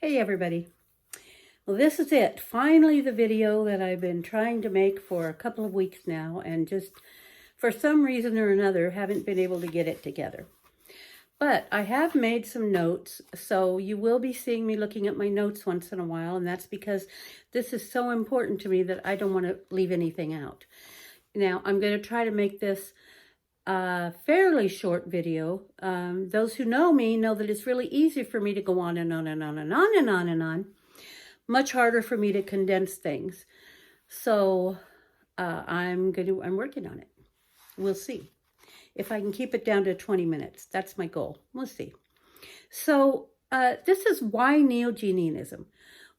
Hey everybody. Well, this is it. Finally, the video that I've been trying to make for a couple of weeks now, and just for some reason or another haven't been able to get it together. But I have made some notes, so you will be seeing me looking at my notes once in a while, and that's because this is so important to me that I don't want to leave anything out. Now, I'm going to try to make this a fairly short video. Those who know me know that it's really easy for me to go on and on and on and on and on and on. Much harder for me to condense things. So I'm working on it. We'll see if I can keep it down to 20 minutes. That's my goal. We'll see. So this is why Neogenianism.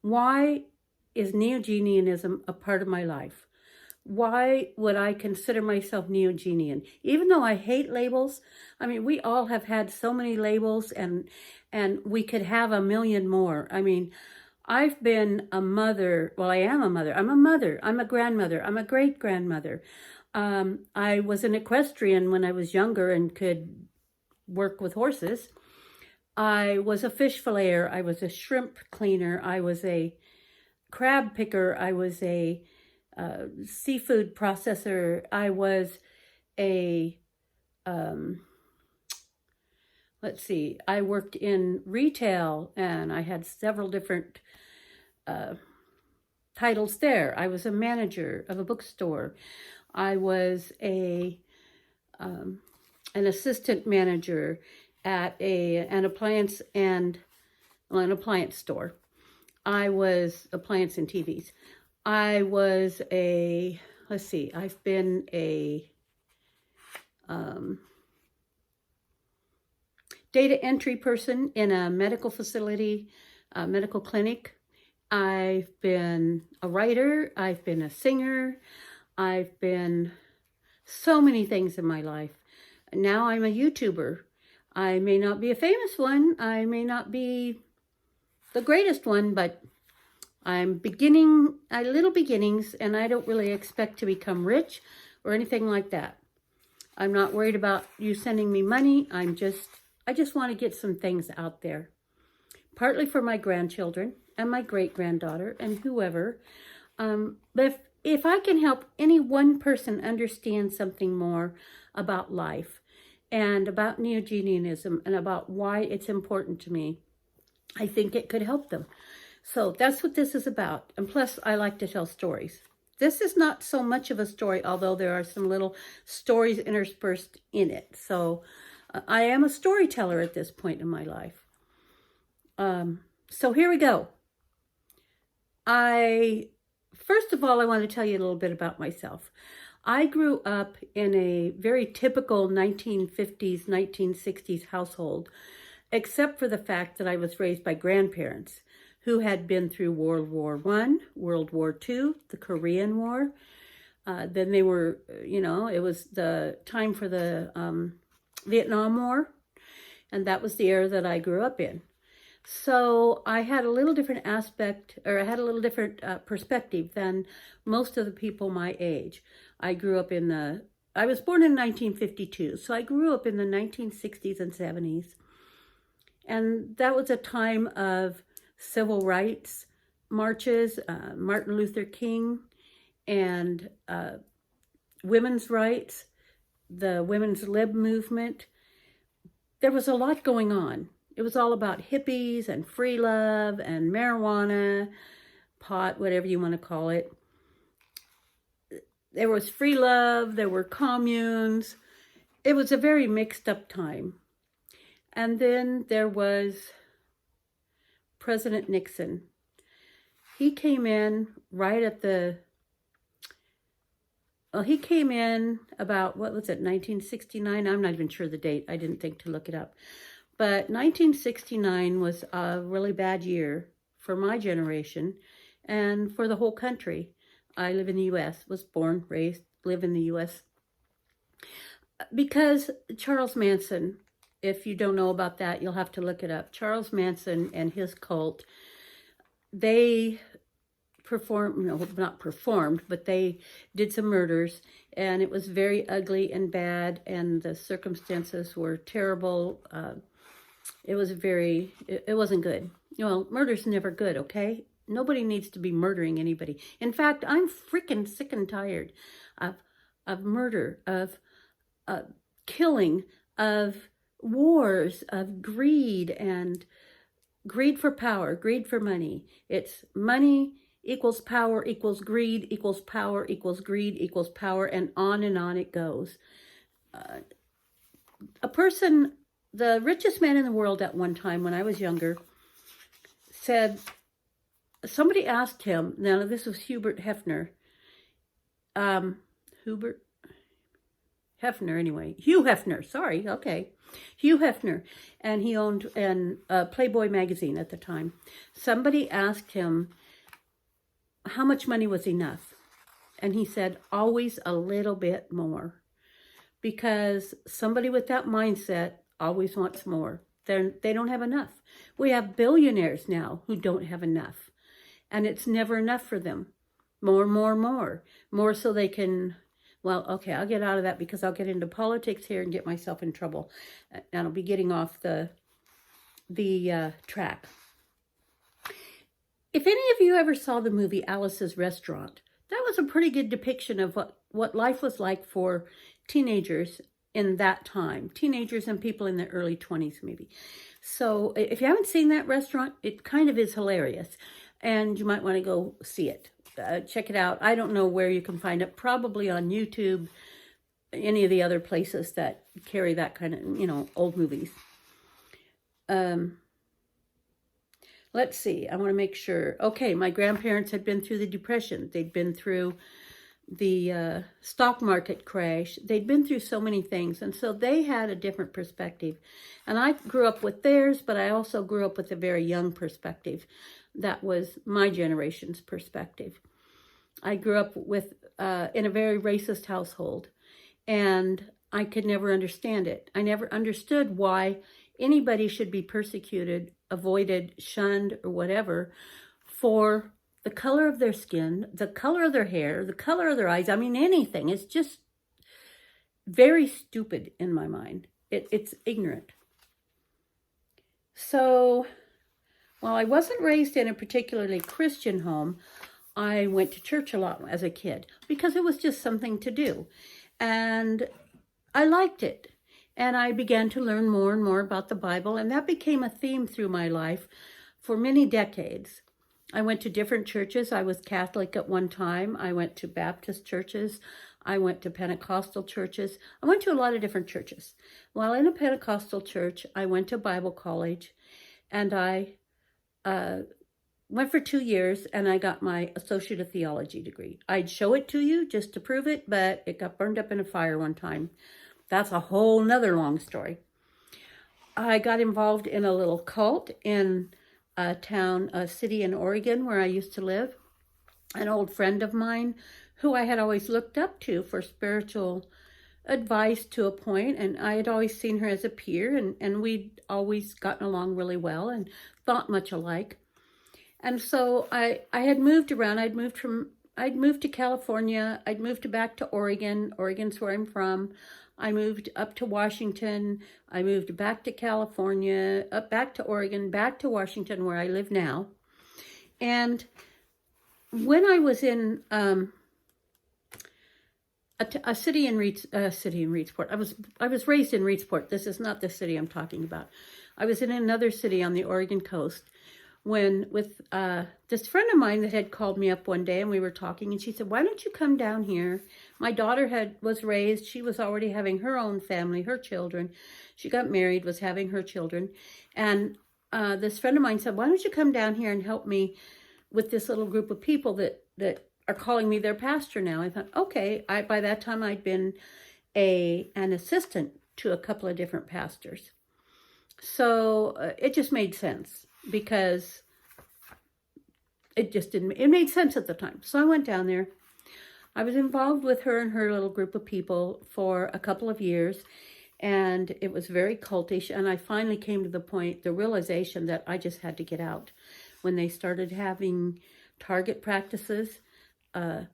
Why is Neogenianism a part of my life? Why would I consider myself Neogenian? Even though I hate labels, I mean, we all have had so many labels, and we could have a million more. I mean, I've been a mother. Well, I am a mother. I'm a mother. I'm a grandmother. I'm a great-grandmother. I was an equestrian when I was younger and could work with horses. I was a fish filleter. I was a shrimp cleaner. I was a crab picker. I was a seafood processor. I was a, let's see, I worked in retail, and I had several different titles there. I was a manager of a bookstore. I was an assistant manager at an appliance store. I was appliance and TVs. I was I've been a data entry person in a medical facility, a medical clinic. I've been a writer. I've been a singer. I've been so many things in my life. Now I'm a YouTuber. I may not be a famous one. I may not be the greatest one, but I'm beginning, little beginnings, and I don't really expect to become rich or anything like that. I'm not worried about you sending me money. I just want to get some things out there, partly for my grandchildren and my great-granddaughter and whoever. But if I can help any one person understand something more about life and about Neogenianism and about why it's important to me, I think it could help them. So that's what this is about. And plus, I like to tell stories. This is not so much of a story, although there are some little stories interspersed in it. So I am a storyteller at this point in my life. So here we go. First of all, I want to tell you a little bit about myself. I grew up in a very typical 1950s, 1960s household, except for the fact that I was raised by grandparents who had been through World War I, World War II, the Korean War. Then they were, it was the time for the Vietnam War, and that was the era that I grew up in. So I had a little different perspective than most of the people my age. I was born in 1952, so I grew up in the 1960s and 70s. And that was a time of civil rights marches, Martin Luther King, and women's rights, the women's lib movement. There was a lot going on. It was all about hippies and free love and marijuana, pot, whatever you want to call it. There was free love, there were communes. It was a very mixed up time. And then there was President Nixon. He came in he came in about, 1969? I'm not even sure the date. I didn't think to look it up. But 1969 was a really bad year for my generation and for the whole country. I live in the U.S., was born, raised, live in the U.S. Because Charles Manson, if you don't know about that, you'll have to look it up. Charles Manson and his cult, they but they did some murders, and it was very ugly and bad, and the circumstances were terrible. It was it wasn't good. Well, murder's never good, okay? Nobody needs to be murdering anybody. In fact, I'm freaking sick and tired of murder, of killing, of wars, of greed, and greed for power, greed for money. It's money equals power equals greed equals power equals greed equals power, and on it goes. The richest man in the world at one time when I was younger said, somebody asked him, now this was Hubert Hefner, Hugh Hefner, sorry, okay. Hugh Hefner, and he owned Playboy magazine at the time. Somebody asked him how much money was enough, and he said, always a little bit more, because somebody with that mindset always wants more. They don't have enough. We have billionaires now who don't have enough, and it's never enough for them. More so they can, well, okay, I'll get out of that because I'll get into politics here and get myself in trouble. And I'll be getting off the track. If any of you ever saw the movie Alice's Restaurant, that was a pretty good depiction of what life was like for teenagers in that time. Teenagers and people in their early 20s maybe. So if you haven't seen that restaurant, it kind of is hilarious. And you might want to go see it. Check it out. I don't know where you can find it. Probably on YouTube, any of the other places that carry that kind of, old movies. Let's see. I want to make sure. Okay, my grandparents had been through the Depression. They'd been through the stock market crash. They'd been through so many things, and so they had a different perspective. And I grew up with theirs, but I also grew up with a very young perspective. That was my generation's perspective. I grew up with in a very racist household, and I could never understand it. I never understood why anybody should be persecuted, avoided, shunned, or whatever for the color of their skin, the color of their hair, the color of their eyes. I mean, anything. It's just very stupid in my mind. It's ignorant. So, while I wasn't raised in a particularly Christian home, I went to church a lot as a kid because it was just something to do. And I liked it. And I began to learn more and more about the Bible, and that became a theme through my life for many decades. I went to different churches. I was Catholic at one time. I went to Baptist churches. I went to Pentecostal churches. I went to a lot of different churches. While in a Pentecostal church, I went to Bible college, and I went for 2 years, and I got my Associate of Theology degree. I'd show it to you just to prove it, but it got burned up in a fire one time. That's a whole nother long story. I got involved in a little cult in a city in Oregon where I used to live. An old friend of mine who I had always looked up to for spiritual advice to a point, and I had always seen her as a peer, and we'd always gotten along really well and thought much alike. And so I had moved around. I'd moved to California. I'd moved back to Oregon. Oregon's where I'm from. I moved up to Washington. I moved back to California, back to Oregon, back to Washington, where I live now. And when I was in a city in Reedsport, I was raised in Reedsport. This is not the city I'm talking about. I was in another city on the Oregon coast with this friend of mine that had called me up one day, and we were talking, and she said, why don't you come down here? My daughter was raised. She was already having her own family, her children. She got married, was having her children. And this friend of mine said, why don't you come down here and help me with this little group of people that are calling me their pastor now? I thought, okay. By that time, I'd been an assistant to a couple of different pastors. So it just made sense because it made sense at the time. So I went down there. I was involved with her and her little group of people for a couple of years, and it was very cultish, and I finally came to the realization that I just had to get out. When they started having target practices and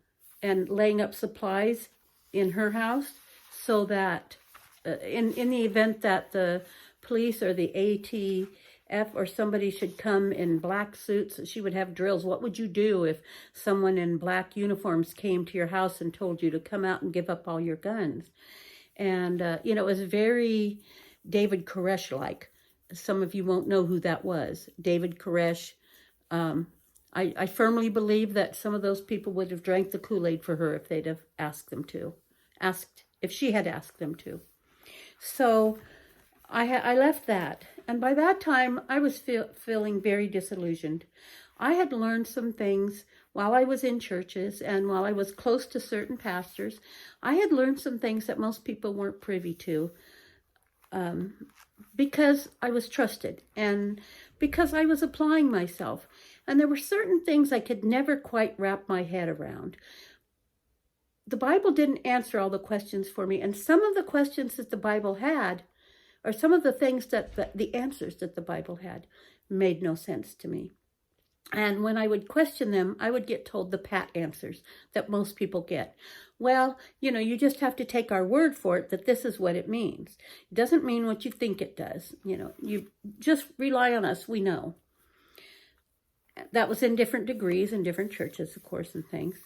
laying up supplies in her house so that in the event that the police or the ATF or somebody should come in black suits, she would have drills. What would you do if someone in black uniforms came to your house and told you to come out and give up all your guns? And, you know, it was very David Koresh-like. Some of you won't know who that was. David Koresh. I firmly believe that some of those people would have drank the Kool-Aid for her if they'd have asked them to. If she had asked them to. So I left that. And by that time, I was feeling very disillusioned. I had learned some things while I was in churches and while I was close to certain pastors. I had learned some things that most people weren't privy to because I was trusted and because I was applying myself. And there were certain things I could never quite wrap my head around. The Bible didn't answer all the questions for me. And some of the questions that the Bible had, or some of the things that the answers that the Bible had, made no sense to me. And when I would question them, I would get told the pat answers that most people get. Well, you know, you just have to take our word for it that this is what it means. It doesn't mean what you think it does. You know, you just rely on us. We know. That was in different degrees in different churches, of course, and things.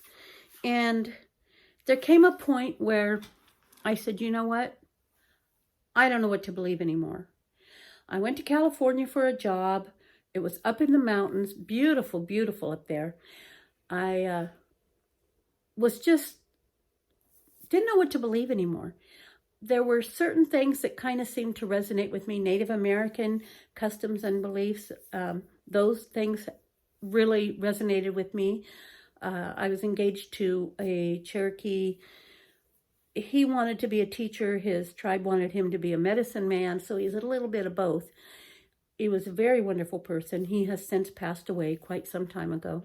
And there came a point where I said, you know what? I don't know what to believe anymore. I went to California for a job. It was up in the mountains, beautiful, beautiful up there. I was just, didn't know what to believe anymore. There were certain things that kind of seemed to resonate with me. Native American customs and beliefs, those things really resonated with me. I was engaged to a Cherokee. He wanted to be a teacher. His tribe wanted him to be a medicine man, so he's a little bit of both. He was a very wonderful person. He has since passed away quite some time ago.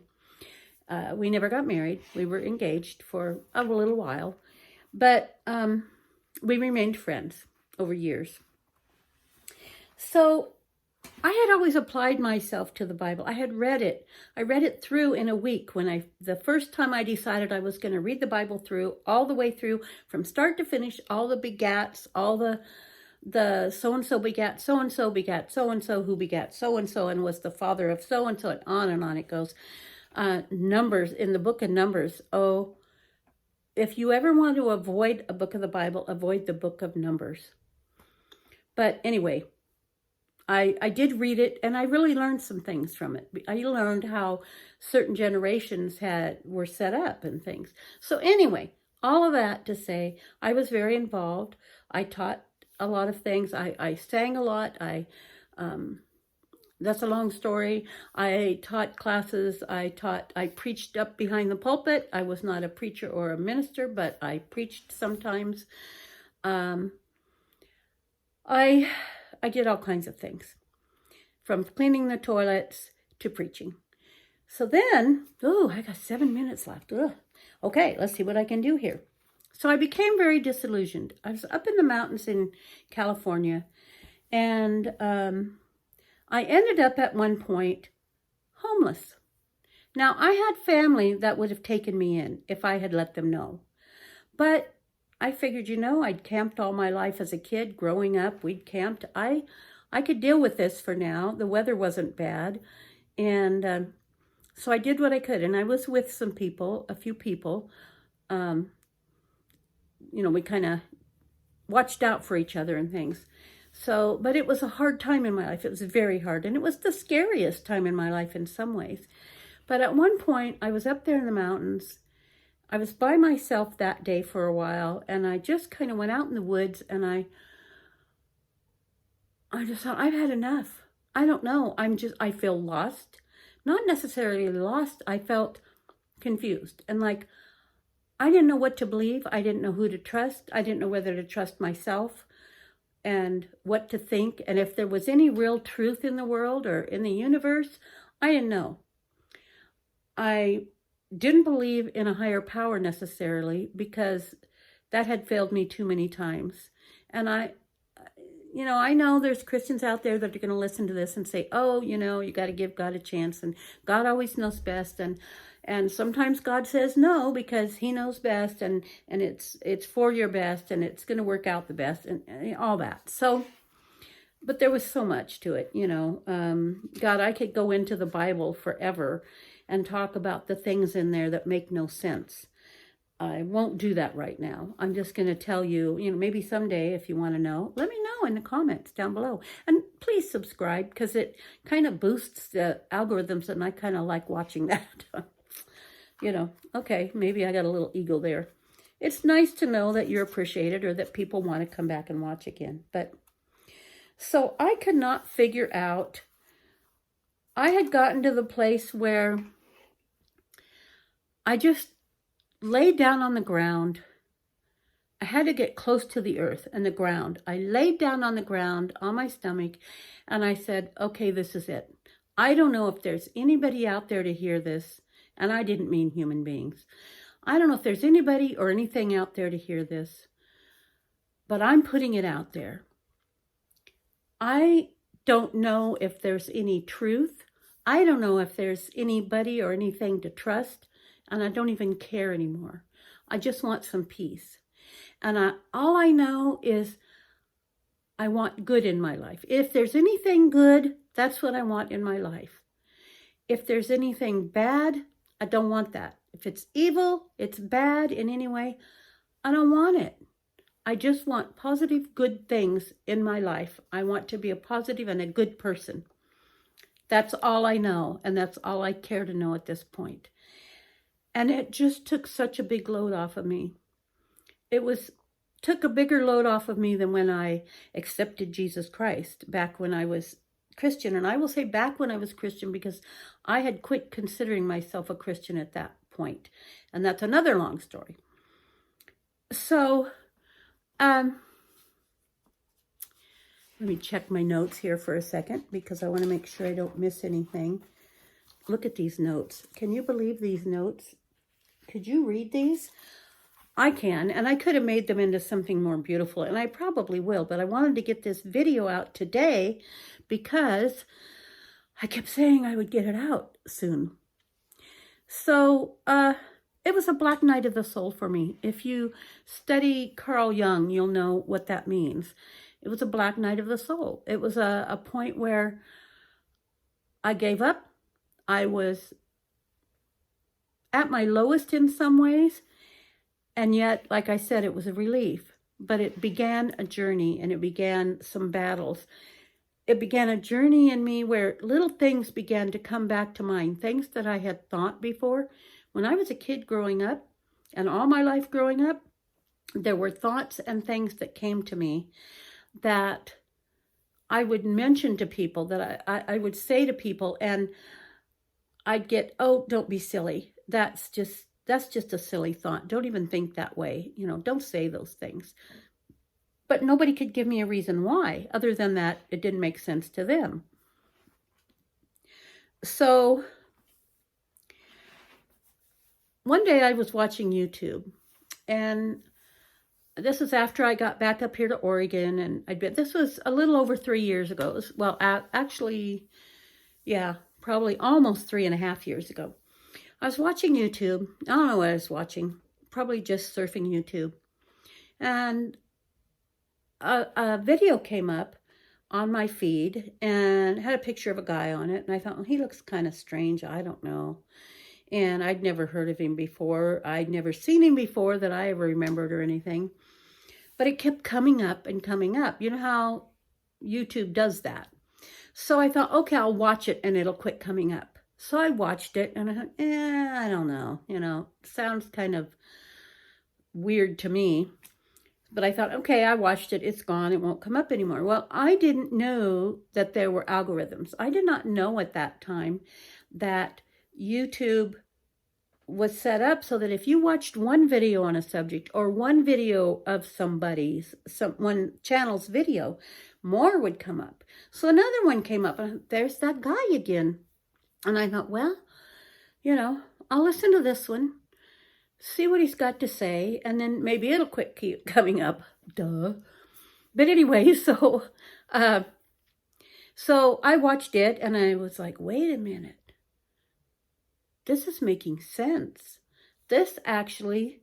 We never got married. We were engaged for a little while, but we remained friends over years. So I had always applied myself to the Bible. I had read it. I read it through in a week the first time I decided I was going to read the Bible through, all the way through, from start to finish, all the begats, all the so-and-so begat so-and-so begat so-and-so who begat so-and-so and was the father of so-and-so, and on it goes. Numbers, in the book of Numbers. Oh, if you ever want to avoid a book of the Bible, avoid the book of Numbers. But anyway, I did read it, and I really learned some things from it. I learned how certain generations were set up and things. So anyway, all of that to say, I was very involved. I taught a lot of things. I sang a lot. That's a long story. I taught classes. I preached up behind the pulpit. I was not a preacher or a minister, but I preached sometimes. I did all kinds of things, from cleaning the toilets to preaching. So then, I got 7 minutes left. Okay, let's see what I can do here. So I became very disillusioned. I was up in the mountains in California, and I ended up at one point homeless. Now, I had family that would have taken me in if I had let them know. But I figured, I'd camped all my life as a kid. Growing up, we'd camped. I could deal with this for now. The weather wasn't bad. And so I did what I could. And I was with a few people. We kind of watched out for each other and things. So, but it was a hard time in my life. It was very hard. And it was the scariest time in my life in some ways. But at one point, I was up there in the mountains. I was by myself that day for a while, and I just kind of went out in the woods, and I just thought, I've had enough. I don't know. I feel lost. Not necessarily lost. I felt confused. And like, I didn't know what to believe. I didn't know who to trust. I didn't know whether to trust myself and what to think. And if there was any real truth in the world or in the universe, I didn't know. I didn't believe in a higher power necessarily, because that had failed me too many times. And I know there's Christians out there that are going to listen to this and say, you got to give God a chance, and God always knows best. And sometimes God says no, because he knows best, and it's for your best, and it's going to work out the best, and all that. So But there was so much to it, you know. God, I could go into the Bible forever and talk about the things in there that make no sense. I won't do that right now. I'm just going to tell you, you know, maybe someday if you want to know, let me know in the comments down below. And please subscribe, because it kind of boosts the algorithms, and I kind of like watching that. You know, okay, maybe I got a little ego there. It's nice to know that you're appreciated, or that people want to come back and watch again. But so I could not figure out, I had gotten to the place where I just laid down on the ground. I had to get close to the earth and the ground. I laid down on the ground on my stomach, and I said, okay, this is it. I don't know if there's anybody out there to hear this, and I didn't mean human beings. I don't know if there's anybody or anything out there to hear this, but I'm putting it out there. I don't know if there's any truth. I don't know if there's anybody or anything to trust, and I don't even care anymore. I just want some peace. And all I know is I want good in my life. If there's anything good, that's what I want in my life. If there's anything bad, I don't want that. If it's evil, it's bad in any way, I don't want it. I just want positive, good things in my life. I want to be a positive and a good person. That's all I know, and that's all I care to know at this point. And it just took such a big load off of me. Took a bigger load off of me than when I accepted Jesus Christ back when I was Christian. And I will say back when I was Christian, because I had quit considering myself a Christian at that point. And that's another long story. So, let me check my notes here for a second, because I want to make sure I don't miss anything. Look at these notes. Can you believe these notes? Could you read these? I can, and I could have made them into something more beautiful, and I probably will, but I wanted to get this video out today because I kept saying I would get it out soon. So, it was a black night of the soul for me. If you study Carl Jung, you'll know what that means. It was a black night of the soul. It was a point where I gave up. I was at my lowest in some ways, and yet, like I said, it was a relief. But it began a journey, and it began some battles. It began a journey in me where little things began to come back to mind, things that I had thought before. When I was a kid growing up, and all my life growing up, there were thoughts and things that came to me that I would mention to people, that I would say to people, and I'd get, oh, don't be silly. That's just a silly thought. Don't even think that way. You know, don't say those things. But nobody could give me a reason why, other than that it didn't make sense to them. So one day I was watching YouTube, and this is after I got back up here to Oregon, and this was a little over 3 years ago. It was, well, actually, yeah, probably almost 3.5 years ago. I was watching YouTube. I don't know what I was watching. Probably just surfing YouTube. And a video came up on my feed and had a picture of a guy on it. And I thought, well, he looks kind of strange. I don't know. And I'd never heard of him before. I'd never seen him before that I ever remembered or anything. But it kept coming up and coming up. You know how YouTube does that. So I thought, okay, I'll watch it and it'll quit coming up. So I watched it and I thought, I don't know. You know, sounds kind of weird to me. But I thought, okay, I watched it. It's gone. It won't come up anymore. Well, I didn't know that there were algorithms. I did not know at that time that YouTube was set up so that if you watched one video on a subject or one video of one channel's video, more would come up. So another one came up, and there's that guy again. And I thought, well, you know, I'll listen to this one, see what he's got to say, and then maybe it'll keep coming up. Duh. But anyway, so I watched it, and I was like, wait a minute. This is making sense. This actually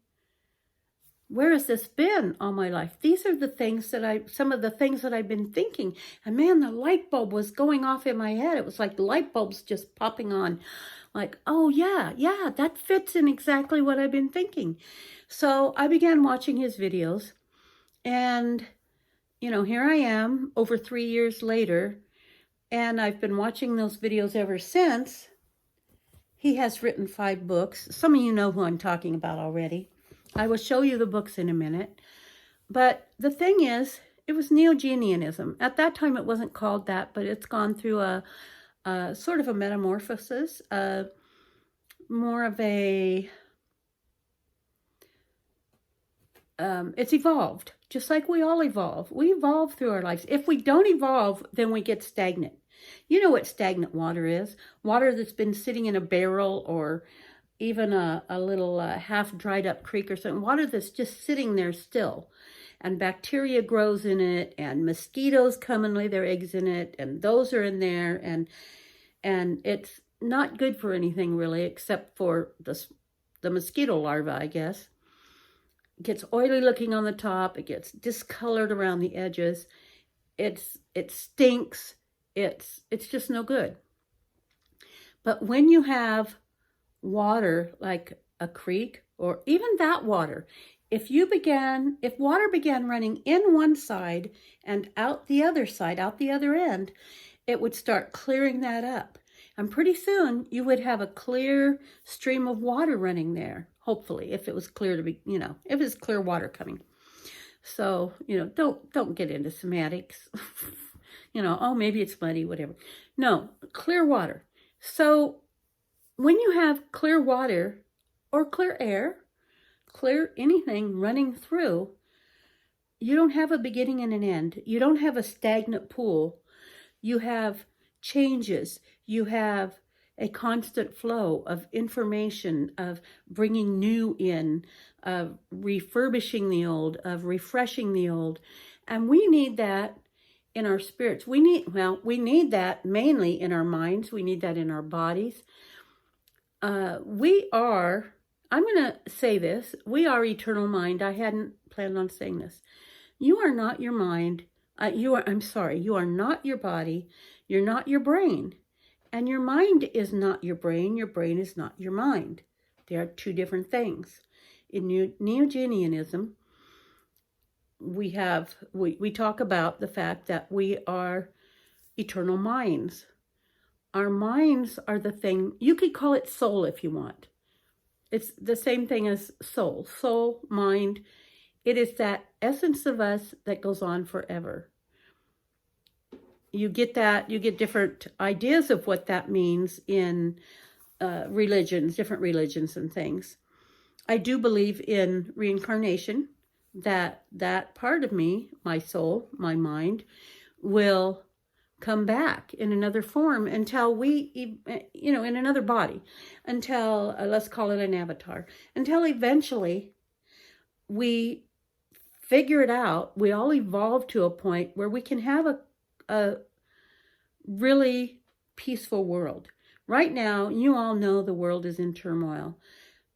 where has this been all my life? These are the things that some of the things that I've been thinking. And man, the light bulb was going off in my head. It was like light bulbs just popping on. Like, oh yeah, that fits in exactly what I've been thinking. So I began watching his videos, and here I am over 3 years later, and I've been watching those videos ever since. He has written 5 books. Some of you know who I'm talking about already. I will show you the books in a minute. But the thing is, it was Neogenianism. At that time, it wasn't called that, but it's gone through a sort of a metamorphosis, more of a, it's evolved, just like we all evolve. We evolve through our lives. If we don't evolve, then we get stagnant. You know what stagnant water is? Water that's been sitting in a barrel, or even a little half dried up creek or something. Water that's just sitting there still. And bacteria grows in it, and mosquitoes come and lay their eggs in it, and those are in there, and it's not good for anything really, except for the mosquito larvae, I guess. It gets oily looking on the top. It gets discolored around the edges. It stinks. It's just no good. But when you have water like a creek, or even that water, if water began running in one side and out the other side, out the other end, it would start clearing that up. And pretty soon you would have a clear stream of water running there, hopefully, if it was clear if it was clear water coming. So, don't get into semantics. Oh, maybe it's muddy, whatever. No, clear water. So when you have clear water or clear air, clear anything running through, you don't have a beginning and an end. You don't have a stagnant pool. You have changes. You have a constant flow of information, of bringing new in, of refurbishing the old, of refreshing the old. And we need that in our spirits. We need that mainly in our minds. We need that in our bodies. I'm going to say this, we are eternal mind. I hadn't planned on saying this. You are not your mind. You are not your body. You're not your brain. And your mind is not your brain. Your brain is not your mind. They are 2 different things. In Neogenianism, we talk about the fact that we are eternal minds. Our minds are the thing, you could call it soul if you want. It's the same thing as soul. Soul, mind, it is that essence of us that goes on forever. You get different ideas of what that means in religions, different religions and things. I do believe in reincarnation, that part of me, my soul, my mind, will come back in another form until in another body, until, let's call it an avatar, until eventually we figure it out. We all evolve to a point where we can have a really peaceful world. Right now, you all know the world is in turmoil.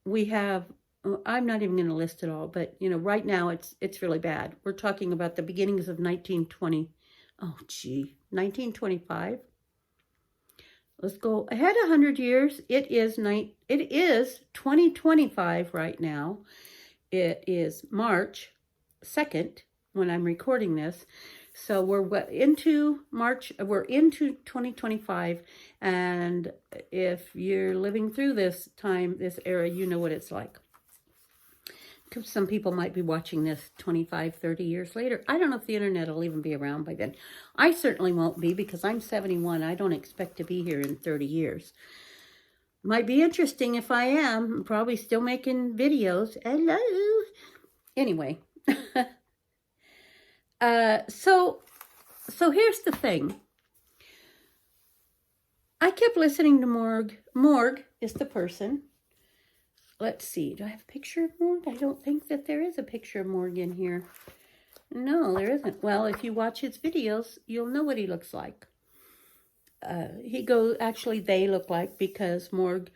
We have, I'm not even going to list it all, but right now it's really bad. We're talking about the beginnings of 1925. Let's go ahead 100 years. It is 2025 right now. It is March 2nd when I'm recording this. So we're into March, we're into 2025, and if you're living through this time, this era, you know what it's like. Some people might be watching this 25, 30 years later. I don't know if the internet will even be around by then. I certainly won't be, because I'm 71. I don't expect to be here in 30 years. Might be interesting if I am. I'm probably still making videos. Hello. Anyway. So here's the thing. I kept listening to Morgue. Morgue is the person. Let's see. Do I have a picture of Morgue? I don't think that there is a picture of Morgue in here. No, there isn't. Well, if you watch his videos, you'll know what he looks like. They look like, because Morgue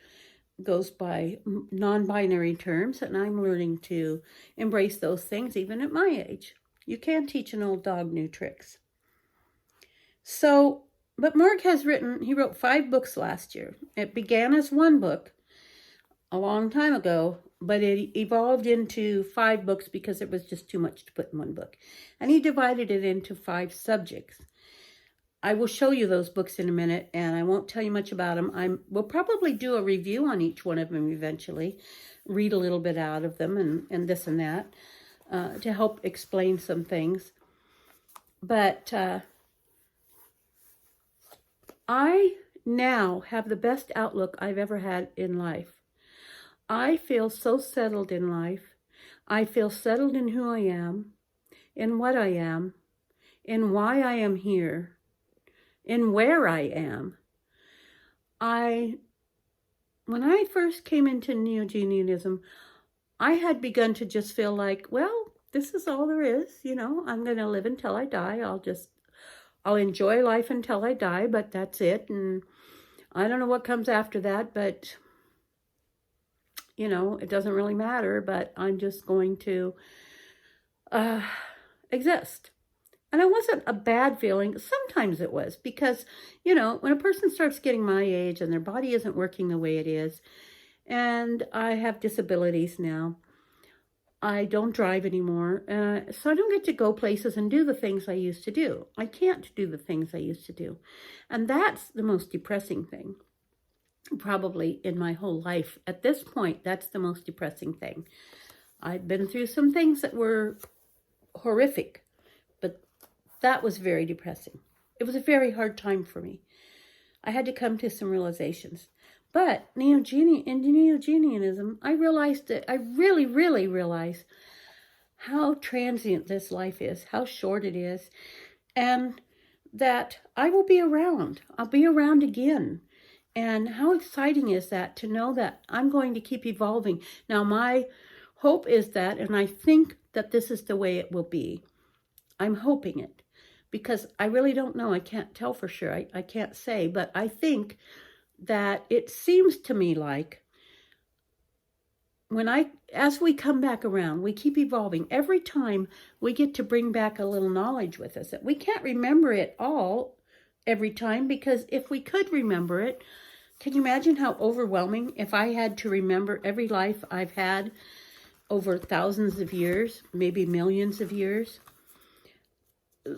goes by non-binary terms, and I'm learning to embrace those things even at my age. You can't teach an old dog new tricks. So, but Morgue has he wrote 5 books last year. It began as 1 book a long time ago, but it evolved into 5 books because it was just too much to put in 1 book. And he divided it into 5 subjects. I will show you those books in a minute, and I won't tell you much about them. We'll probably do a review on each one of them eventually, read a little bit out of them and this and that to help explain some things. But I now have the best outlook I've ever had in life. I feel so settled in life. I feel settled in who I am, in what I am, in why I am here, in where I am. When I first came into Neogenianism, I had begun to just feel like, well, this is all there is. You know, I'm going to live until I die. I'll enjoy life until I die, but that's it. And I don't know what comes after that, but you know, it doesn't really matter, but I'm just going to exist. And it wasn't a bad feeling. Sometimes it was, because, you know, when a person starts getting my age and their body isn't working the way it is, and I have disabilities now, I don't drive anymore, so I don't get to go places and do the things I used to do. I can't do the things I used to do. And that's the most depressing thing, probably in my whole life. At this point, that's the most depressing thing. I've been through some things that were horrific, but that was very depressing. It was a very hard time for me. I had to come to some realizations. But in Neogenianism, I realized that I really, really realized how transient this life is, how short it is, and that I will be around. I'll be around again. And how exciting is that to know that I'm going to keep evolving. Now, my hope is that, and I think that this is the way it will be. I'm hoping it, because I really don't know. I can't tell for sure. I can't say, but I think that it seems to me like as we come back around, we keep evolving. Every time we get to bring back a little knowledge with us. We can't remember it all every time, because if we could remember it, can you imagine how overwhelming if I had to remember every life I've had over thousands of years, maybe millions of years?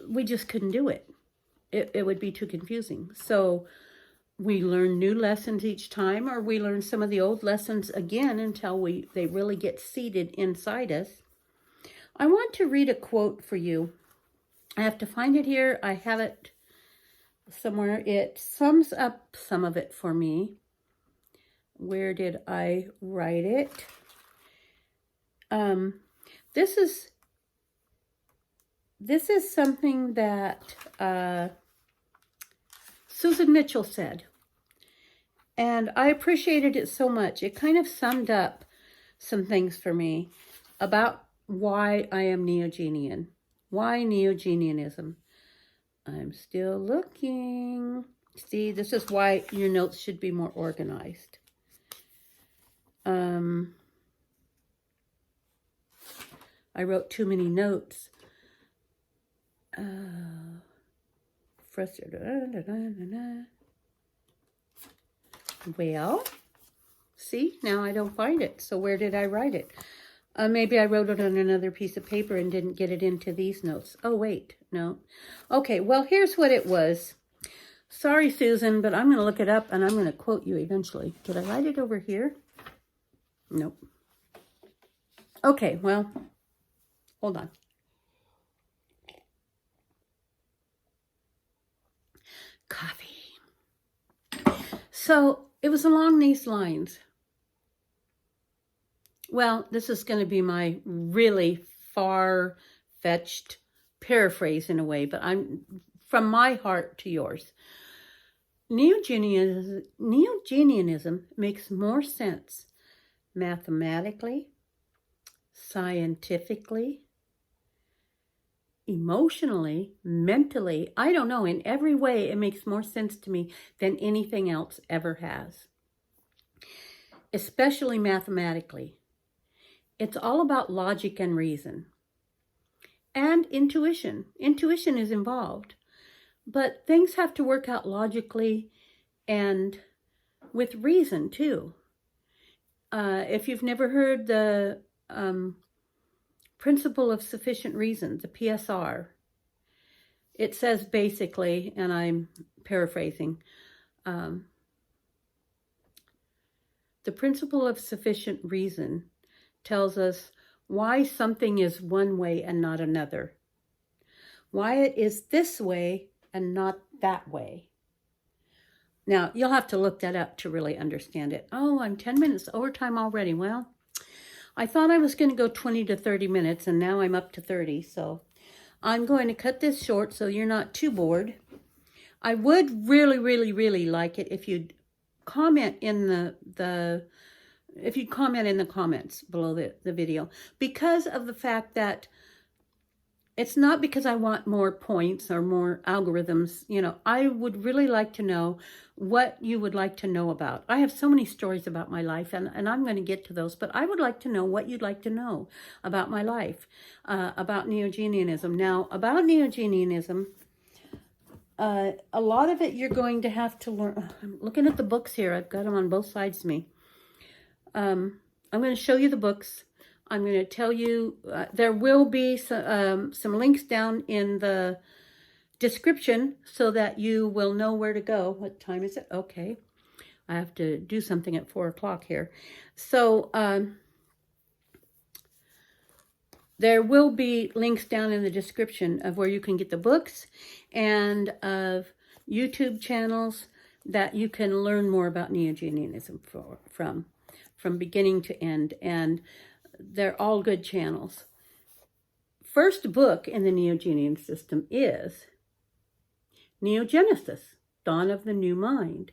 We just couldn't do it. It would be too confusing. So we learn new lessons each time, or we learn some of the old lessons again until they really get seated inside us. I want to read a quote for you. I have to find it here. I have it somewhere. It sums up some of it for me. Where did I write it? This is something that Susan Mitchell said, and I appreciated it so much. It kind of summed up some things for me about why I am Neogenian, why Neogenianism. I'm still looking. See, this is why your notes should be more organized. I wrote too many notes. Well, see, now I don't find it. So where did I write it? Maybe I wrote it on another piece of paper and didn't get it into these notes. Oh, wait, no. Okay, well, here's what it was. Sorry, Susan, but I'm going to look it up and I'm going to quote you eventually. Did I write it over here? Nope. Okay, well, hold on. Coffee. So it was along these lines. Well, this is going to be my really far-fetched paraphrase in a way, but I'm from my heart to yours. Neogenianism makes more sense mathematically, scientifically, emotionally, mentally. I don't know, in every way it makes more sense to me than anything else ever has. especially mathematically. It's all about logic and reason. And intuition. Intuition is involved. But things have to work out logically and with reason, too. If you've never heard the principle of sufficient reason, the PSR, it says basically, and I'm paraphrasing, the principle of sufficient reason tells us why something is one way and not another. Why it is this way and not that way. Now, you'll have to look that up to really understand it. Oh, I'm 10 minutes overtime already. Well, I thought I was going to go 20 to 30 minutes, and now I'm up to 30. So I'm going to cut this short so you're not too bored. I would really, really, really like it if you'd comment in the comments below the video, because of the fact that it's not because I want more points or more algorithms. You know, I would really like to know what you would like to know about. I have so many stories about my life, and I'm going to get to those, but I would like to know what you'd like to know about my life, about Neogenianism. Now, about Neogenianism, a lot of it you're going to have to learn. I'm looking at the books here. I've got them on both sides of me. I'm going to show you the books. I'm going to tell you, there will be some links down in the description so that you will know where to go. What time is it? Okay. I have to do something at 4 o'clock here. So there will be links down in the description of where you can get the books and of YouTube channels that you can learn more about Neogenianism from beginning to end. And they're all good channels. First book in the Neogenian system is Neogenesis, Dawn of the New Mind.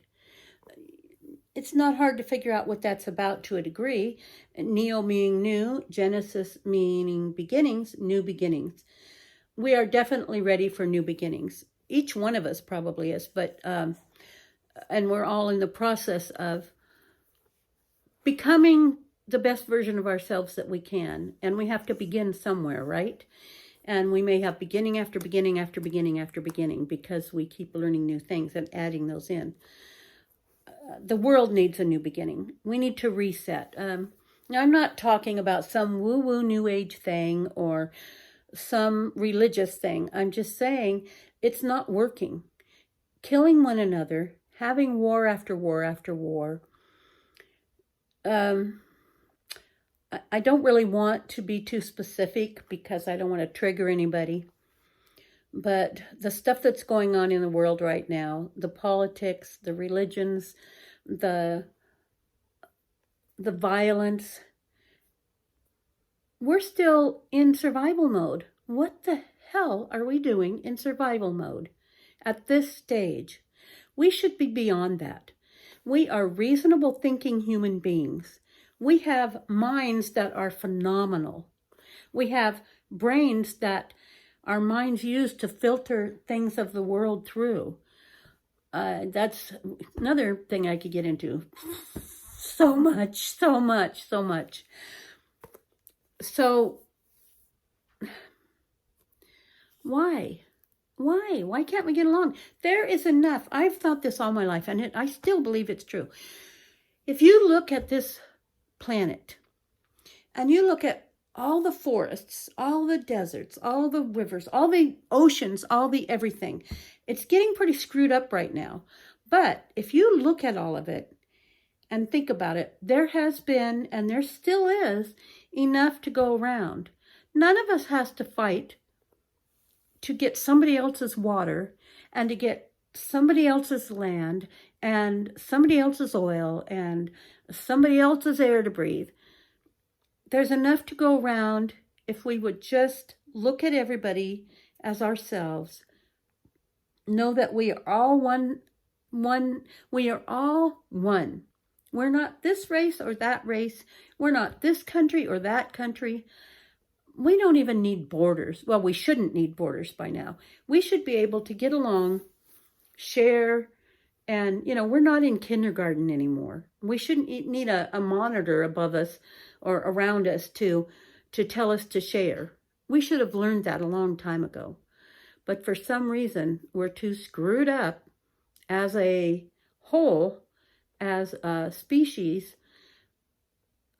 It's not hard to figure out what that's about to a degree. Neo meaning new, Genesis meaning beginnings, new beginnings. We are definitely ready for new beginnings. Each one of us probably is, but and we're all in the process of becoming the best version of ourselves that we can. And we have to begin somewhere, right? And we may have beginning after beginning after beginning after beginning because we keep learning new things and adding those in. The world needs a new beginning. We need to reset. Now, I'm not talking about some woo-woo new age thing or some religious thing. I'm just saying it's not working. Killing one another, having war after war after war. I don't really want to be too specific because I don't want to trigger anybody. But the stuff that's going on in the world right now, the politics, the religions, the violence, we're still in survival mode. What the hell are we doing in survival mode at this stage? We should be beyond that. We are reasonable thinking human beings. We have minds that are phenomenal. We have brains that our minds use to filter things of the world through. That's another thing I could get into. So much. So, why? Why can't we get along? There is enough. I've thought this all my life, and I still believe it's true. If you look at this planet and you look at all the forests, all the deserts, all the rivers, all the oceans, all the everything, it's getting pretty screwed up right now. But if you look at all of it and think about it, there has been, and there still is, enough to go around. None of us has to fight to get somebody else's water and to get somebody else's land and somebody else's oil and somebody else's air to breathe. There's enough to go around if we would just look at everybody as ourselves. Know that we are all one. We are all one. We're not this race or that race. We're not this country or that country. We don't even need borders. Well, we shouldn't need borders by now. We should be able to get along, share, And, you know, we're not in kindergarten anymore. We shouldn't need a monitor above us or around us to tell us to share. We should have learned that a long time ago. But for some reason, we're too screwed up as a whole, as a species.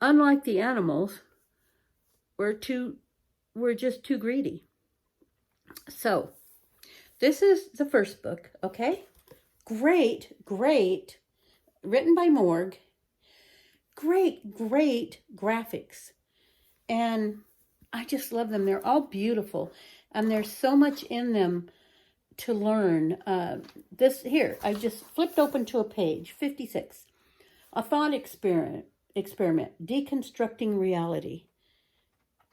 Unlike the animals, we're just too greedy. So, this is the first book, okay? Great, written by Morgue. Great graphics. And I just love them. They're all beautiful. And there's so much in them to learn. I just flipped open to a page, 56. A thought experiment, deconstructing reality.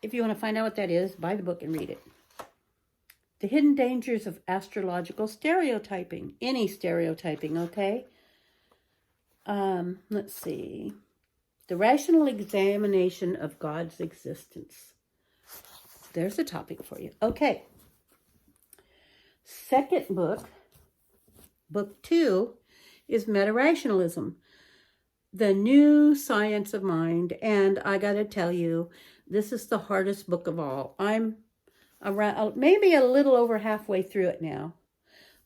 If you want to find out what that is, buy the book and read it. The hidden dangers of astrological stereotyping. Any stereotyping, okay? Let's see. The rational examination of God's existence. There's a topic for you. Okay. Second book, book 2, is METARATIONALISM, the new science of mind. And I got to tell you, this is the hardest book of all. I'm around, maybe a little over halfway through it now.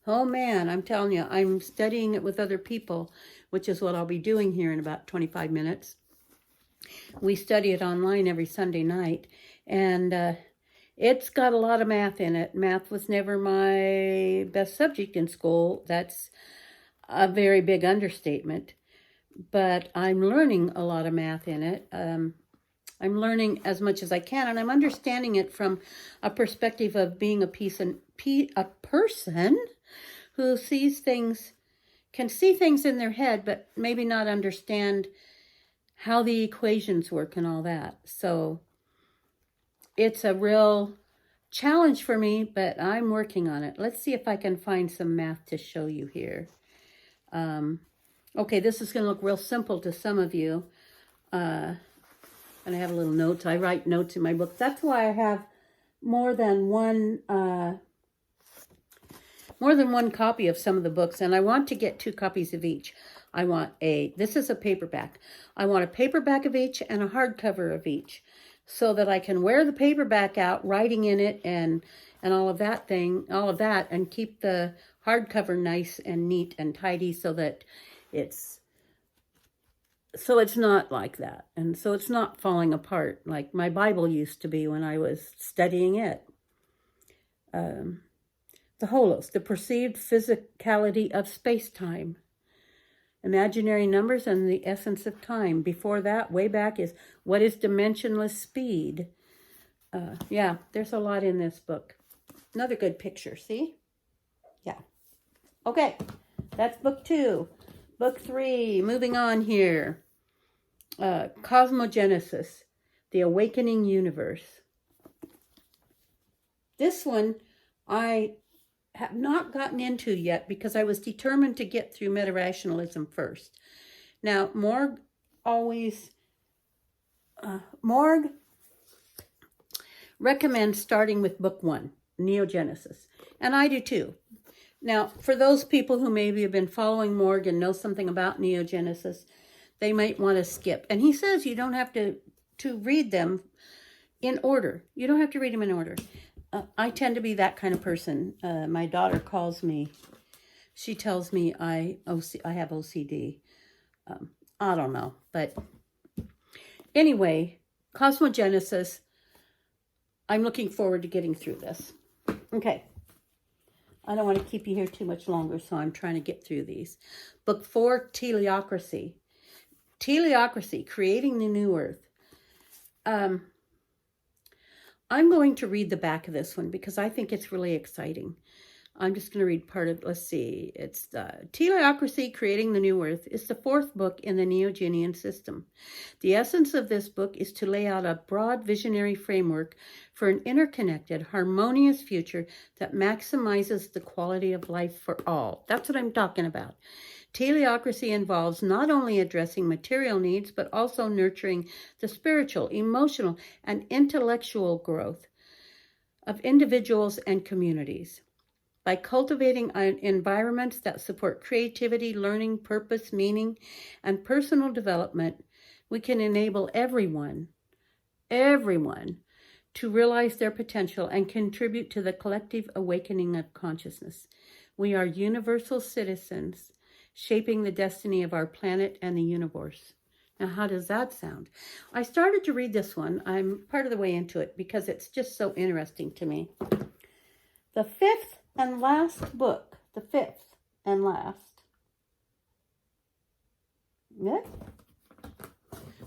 Oh man, I'm telling you, I'm studying it with other people, which is what I'll be doing here in about 25 minutes. We study it online every Sunday night, and it's got a lot of math in it. Math was never my best subject in school. That's a very big understatement. But I'm learning a lot of math in it. I'm learning as much as I can, and I'm understanding it from a perspective of being a person who sees things, can see things in their head, but maybe not understand how the equations work and all that. So it's a real challenge for me, but I'm working on it. Let's see if I can find some math to show you here. Okay, this is going to look real simple to some of you. And I have a little notes. I write notes in my book. That's why I have more than one copy of some of the books, and I want to get 2 copies of each. This is a paperback. I want a paperback of each and a hardcover of each, so that I can wear the paperback out, writing in it and all of that, and keep the hardcover nice and neat and tidy, so that it's not like that. And so it's not falling apart like my Bible used to be when I was studying it. The holos, the perceived physicality of space-time. Imaginary numbers and the essence of time. Before that, way back, is what is dimensionless speed. Yeah, there's a lot in this book. Another good picture, see? Yeah. Okay, that's book 2. Book 3, moving on here. COSMOGENESIS, the awakening universe. This one I have not gotten into yet because I was determined to get through METARATIONALISM first. Now, Morgue recommends starting with book 1, NEOGENESIS, and I do too. Now, for those people who maybe have been following Morgue and know something about NEOGENESIS, they might want to skip. And he says you don't have to read them in order. You don't have to read them in order. I tend to be that kind of person. My daughter calls me. She tells me I have OCD. I don't know. But anyway, COSMOGENESIS, I'm looking forward to getting through this. Okay. I don't want to keep you here too much longer, so I'm trying to get through these. Book 4, TELEOCRACY. TELEOCRACY, Creating the New Earth. I'm going to read the back of this one because I think it's really exciting. I'm just going to read part of, let's see. It's TELEOCRACY, Creating the New Earth is the 4th book in the Neogenian System. The essence of this book is to lay out a broad visionary framework for an interconnected, harmonious future that maximizes the quality of life for all. That's what I'm talking about. Teleocracy involves not only addressing material needs, but also nurturing the spiritual, emotional, and intellectual growth of individuals and communities. By cultivating environments that support creativity, learning, purpose, meaning, and personal development, we can enable everyone to realize their potential and contribute to the collective awakening of consciousness. We are universal citizens, shaping the destiny of our planet and the universe. Now, how does that sound? I started to read this one. I'm part of the way into it because it's just so interesting to me. The fifth and last book. The fifth and last. Yeah.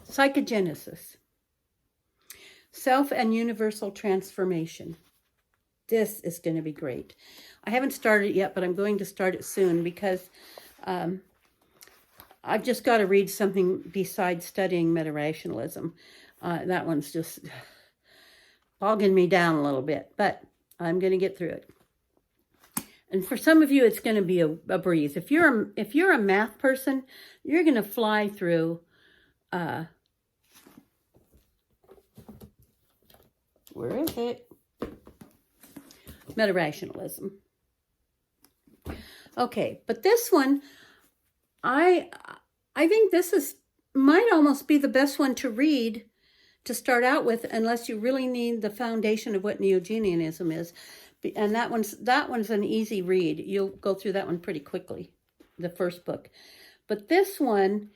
Psychogenesis. Self and universal transformation. This is going to be great. I haven't started it yet, but I'm going to start it soon because I've just got to read something besides studying METARATIONALISM. That one's just bogging me down a little bit, but I'm going to get through it. And for some of you, it's going to be a breeze. If you're a math person, you're going to fly through. Where is it? METARATIONALISm. Okay, but this one, I think this might almost be the best one to read to start out with, unless you really need the foundation of what Neogenianism is. And that one's an easy read. You'll go through that one pretty quickly, the first book. But this one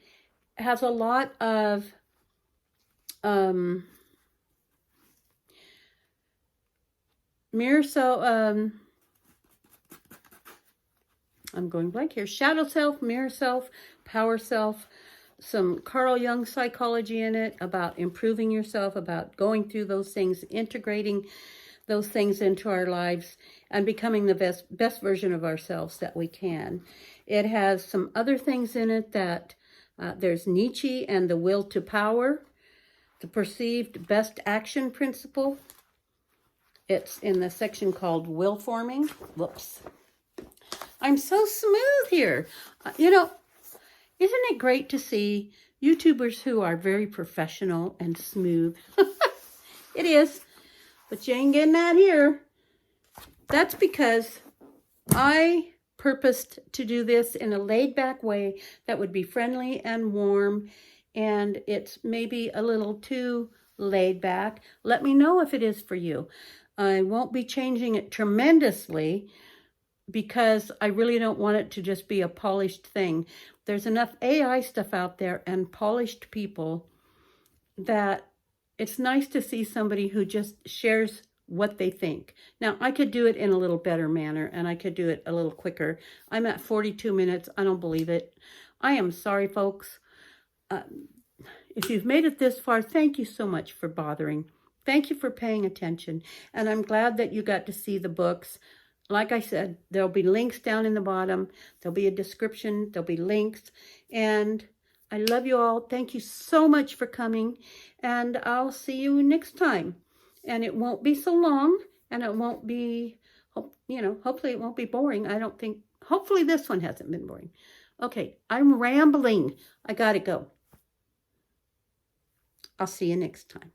has a lot of mirror self, I'm going blank here. Shadow self, mirror self, power self, some Carl Jung psychology in it about improving yourself, about going through those things, integrating those things into our lives, and becoming the best version of ourselves that we can. It has some other things in it that there's Nietzsche and the will to power, the perceived best action principle. It's in the section called will forming. Whoops. I'm so smooth here. Isn't it great to see YouTubers who are very professional and smooth? It is, but you ain't getting that here. That's because I purposed to do this in a laid-back way that would be friendly and warm, and it's maybe a little too laid back. Let me know if it is for you. I won't be changing it tremendously because I really don't want it to just be a polished thing. There's enough AI stuff out there and polished people that it's nice to see somebody who just shares what they think. Now, I could do it in a little better manner, and I could do it a little quicker. I'm at 42 minutes. I don't believe it. I am sorry, folks. If you've made it this far, thank you so much for bothering. Thank you for paying attention. And I'm glad that you got to see the books. Like I said, there'll be links down in the bottom. There'll be a description. There'll be links. And I love you all. Thank you so much for coming. And I'll see you next time. And it won't be so long. And it won't be, hopefully it won't be boring. Hopefully this one hasn't been boring. Okay, I'm rambling. I gotta go. I'll see you next time.